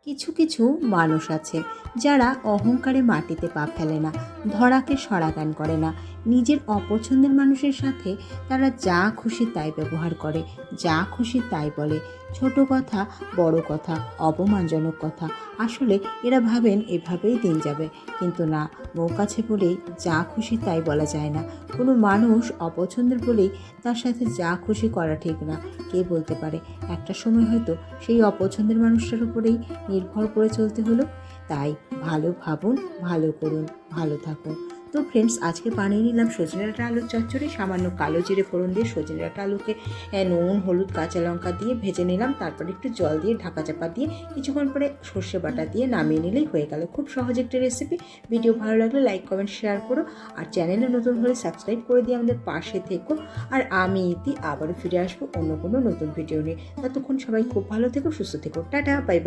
কিছু কিছু মানুষ আছে যারা অহংকারে মাটিতে পা ফেলে না, ধরাকে সরাগান করে না। নিজের অপছন্দের মানুষের সাথে তারা যা খুশি তাই ব্যবহার করে, যা খুশি তাই বলে। ছোট কথা, বড় কথা, অপমানজনক কথা। আসলে এরা ভাবেন এভাবেই দিন যাবে, কিন্তু না, বউ কাছে বলেই যা খুশি তাই বলা যায় না। কোনো মানুষ অপছন্দের বলেই তার সাথে যা খুশি করা ঠিক না। কে বলতে পারে একটা সময় হয়তো সেই অপছন্দের মানুষটার উপরেই নির্ভর করে চলতে হলো। তাই ভালো ভাবুন, ভালো করুন, ভালো থাকুন। তো ফ্রেন্ডস, আজকে বানিয়ে নিলাম সজনে ডাঁটা আলুর চচ্চড়ি। সামান্য কালো জিরে ফোড়ন দিয়ে সজনে ডাঁটা আলুকে নুন, হলুদ, কাঁচা লঙ্কা দিয়ে ভেজে নিলাম। তারপরে একটু জল দিয়ে ঢাকা চাপা দিয়ে কিছুক্ষণ পরে সর্ষে বাটা দিয়ে নামিয়ে নিলেই হয়ে গেল। খুব সহজ একটা রেসিপি। ভিডিও ভালো লাগলে লাইক, কমেন্ট, শেয়ার করো। আর চ্যানেলে নতুন হলে সাবস্ক্রাইব করে দিয়ে আমাদের পাশে থেকো। আর আমি ইতি আবারও ফিরে আসবো অন্য কোনো নতুন ভিডিও নিয়ে। ততক্ষণ সবাই খুব ভালো থেকো, সুস্থ থেকো। Tata, bye bye.